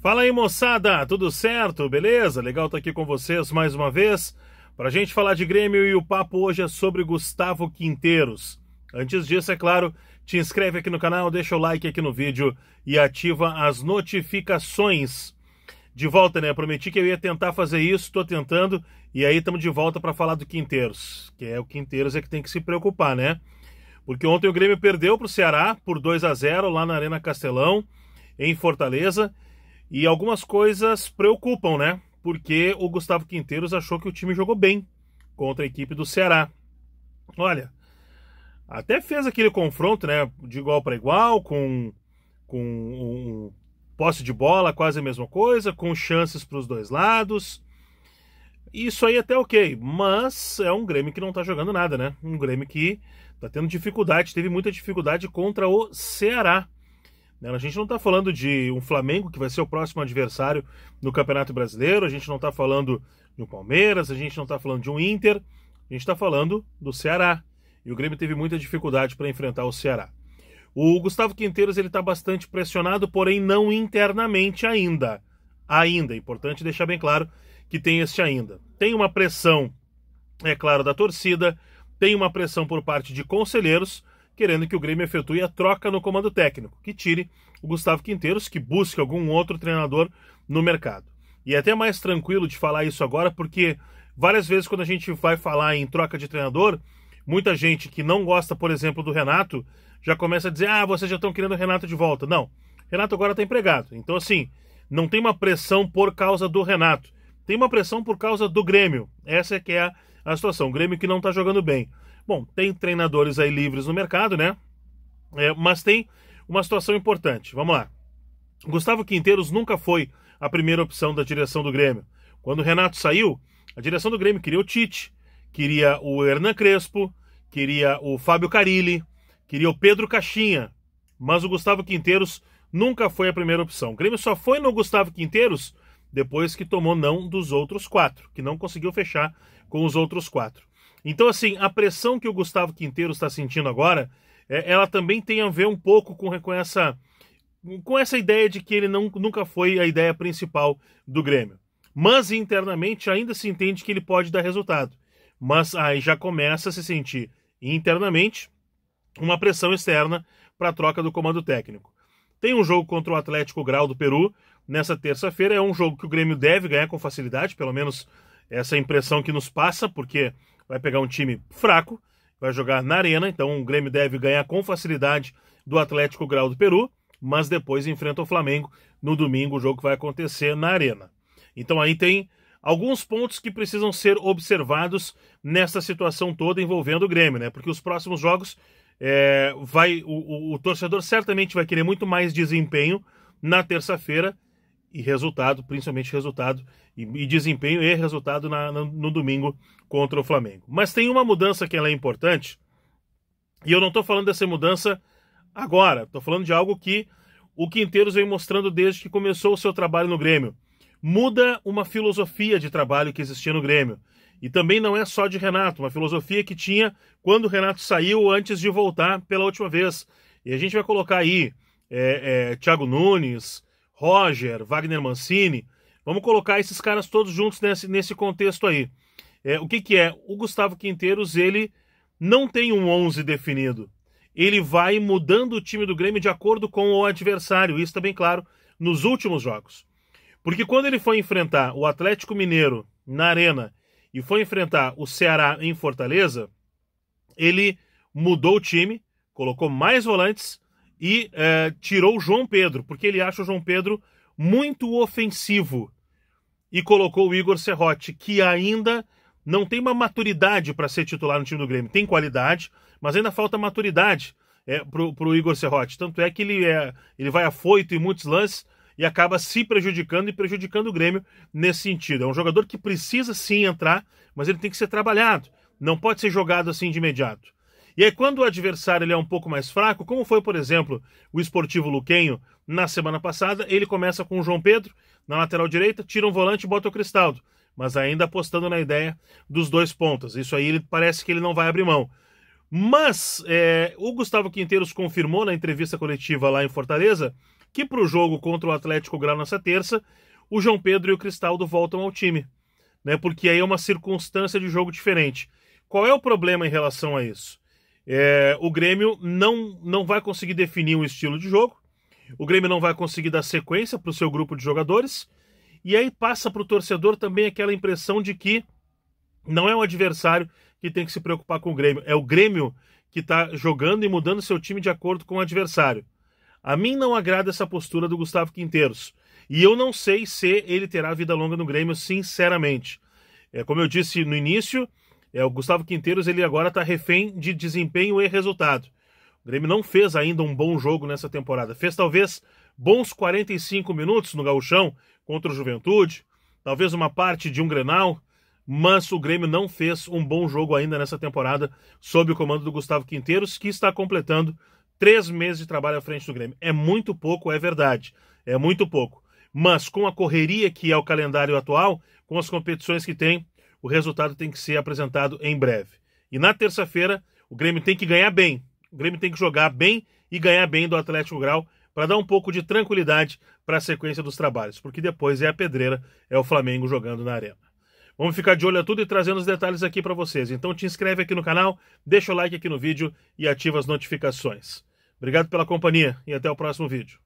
Fala aí, moçada, tudo certo? Beleza? Legal estar aqui com vocês mais uma vez para a gente falar de Grêmio, e o papo hoje é sobre Gustavo Quinteiros. Antes disso, é claro, te inscreve aqui no canal, deixa o like aqui no vídeo e ativa as notificações. De volta, né? Prometi que eu ia tentar fazer isso, estou tentando, e aí estamos de volta para falar do Quinteiros, que é o Quinteiros que tem que se preocupar, né? Porque ontem o Grêmio perdeu para o Ceará por 2-0 lá na Arena Castelão, em Fortaleza. E algumas coisas preocupam, né? Porque o Gustavo Quinteiros achou que o time jogou bem contra a equipe do Ceará. Olha, até fez aquele confronto, né? De igual para igual, com um posse de bola, quase a mesma coisa, com chances para os dois lados. Isso aí até ok, mas é um Grêmio que não tá jogando nada, né? Um Grêmio que tá tendo dificuldade, teve muita dificuldade contra o Ceará. A gente não está falando de um Flamengo, que vai ser o próximo adversário no Campeonato Brasileiro, a gente não está falando de um Palmeiras, a gente não está falando de um Inter, a gente está falando do Ceará. E o Grêmio teve muita dificuldade para enfrentar o Ceará. O Gustavo Quinteiros está bastante pressionado, porém não internamente ainda. É importante deixar bem claro que tem este ainda. Tem uma pressão, é claro, da torcida, tem uma pressão por parte de conselheiros, querendo que o Grêmio efetue a troca no comando técnico, que tire o Gustavo Quinteiros, que busque algum outro treinador no mercado. E é até mais tranquilo de falar isso agora, porque várias vezes quando a gente vai falar em troca de treinador, muita gente que não gosta, por exemplo, do Renato, já começa a dizer, vocês já estão querendo o Renato de volta. Não, Renato agora está empregado. Então, assim, não tem uma pressão por causa do Renato, tem uma pressão por causa do Grêmio. Essa é que é a situação, o Grêmio que não está jogando bem. Bom, tem treinadores aí livres no mercado, né? Mas tem uma situação importante. Vamos lá. Gustavo Quinteiros nunca foi a primeira opção da direção do Grêmio. Quando o Renato saiu, a direção do Grêmio queria o Tite, queria o Hernan Crespo, queria o Fábio Carille, queria o Pedro Caixinha. Mas o Gustavo Quinteiros nunca foi a primeira opção. O Grêmio só foi no Gustavo Quinteiros depois que tomou não dos outros 4, que não conseguiu fechar com os outros 4. Então, assim, a pressão que o Gustavo Quinteiros está sentindo agora, ela também tem a ver um pouco com essa ideia de que ele nunca foi a ideia principal do Grêmio. Mas, internamente, ainda se entende que ele pode dar resultado. Mas aí já começa a se sentir, internamente, uma pressão externa para a troca do comando técnico. Tem um jogo contra o Atlético Grau do Peru, nessa terça-feira. É um jogo que o Grêmio deve ganhar com facilidade, pelo menos essa impressão que nos passa, porque vai pegar um time fraco, vai jogar na Arena, então o Grêmio deve ganhar com facilidade do Atlético Grau do Peru, mas depois enfrenta o Flamengo no domingo, o jogo que vai acontecer na Arena. Então aí tem alguns pontos que precisam ser observados nessa situação toda envolvendo o Grêmio, né? Porque os próximos jogos o torcedor certamente vai querer muito mais desempenho na terça-feira, e resultado, principalmente resultado, e desempenho e resultado no domingo contra o Flamengo. Mas tem uma mudança que ela é importante, e eu não estou falando dessa mudança agora, estou falando de algo que o Quinteiros vem mostrando desde que começou o seu trabalho no Grêmio. Muda uma filosofia de trabalho que existia no Grêmio. E também não é só de Renato, uma filosofia que tinha quando o Renato saiu antes de voltar pela última vez. E a gente vai colocar aí Thiago Nunes, Roger, Wagner Mancini, vamos colocar esses caras todos juntos nesse contexto aí. O que é? O Gustavo Quinteiros, ele não tem um 11 definido. Ele vai mudando o time do Grêmio de acordo com o adversário, isso está bem claro nos últimos jogos. Porque quando ele foi enfrentar o Atlético Mineiro na Arena e foi enfrentar o Ceará em Fortaleza, ele mudou o time, colocou mais volantes, e tirou o João Pedro, porque ele acha o João Pedro muito ofensivo. E colocou o Igor Serrote, que ainda não tem uma maturidade para ser titular no time do Grêmio. Tem qualidade, mas ainda falta maturidade pro Igor Serrote. Tanto é que ele vai afoito em muitos lances e acaba se prejudicando e prejudicando o Grêmio nesse sentido. É um jogador que precisa sim entrar, mas ele tem que ser trabalhado. Não pode ser jogado assim de imediato. E aí quando o adversário ele é um pouco mais fraco, como foi, por exemplo, o Sportivo Luquenho na semana passada, ele começa com o João Pedro na lateral direita, tira um volante e bota o Cristaldo, mas ainda apostando na ideia dos dois pontas. Isso aí parece que ele não vai abrir mão. Mas o Gustavo Quinteiros confirmou na entrevista coletiva lá em Fortaleza que para o jogo contra o Atlético Grau nessa terça, o João Pedro e o Cristaldo voltam ao time, né? Porque aí é uma circunstância de jogo diferente. Qual é o problema em relação a isso? O Grêmio não vai conseguir definir um estilo de jogo, o Grêmio não vai conseguir dar sequência para o seu grupo de jogadores, e aí passa para o torcedor também aquela impressão de que não é um adversário que tem que se preocupar com o Grêmio, é o Grêmio que está jogando e mudando seu time de acordo com o adversário. A mim não agrada essa postura do Gustavo Quinteiros, e eu não sei se ele terá vida longa no Grêmio, sinceramente. Como eu disse no início, o Gustavo Quinteiros ele agora está refém de desempenho e resultado. O Grêmio não fez ainda um bom jogo nessa temporada. Fez talvez bons 45 minutos no Gauchão contra o Juventude, talvez uma parte de um Grenal, mas o Grêmio não fez um bom jogo ainda nessa temporada sob o comando do Gustavo Quinteiros, que está completando 3 meses de trabalho à frente do Grêmio. É muito pouco, é verdade. É muito pouco. Mas com a correria que é o calendário atual, com as competições que tem, o resultado tem que ser apresentado em breve. E na terça-feira, o Grêmio tem que ganhar bem. O Grêmio tem que jogar bem e ganhar bem do Atlético Grau para dar um pouco de tranquilidade para a sequência dos trabalhos, porque depois é a pedreira, é o Flamengo jogando na arena. Vamos ficar de olho a tudo e trazendo os detalhes aqui para vocês. Então te inscreve aqui no canal, deixa o like aqui no vídeo e ativa as notificações. Obrigado pela companhia e até o próximo vídeo.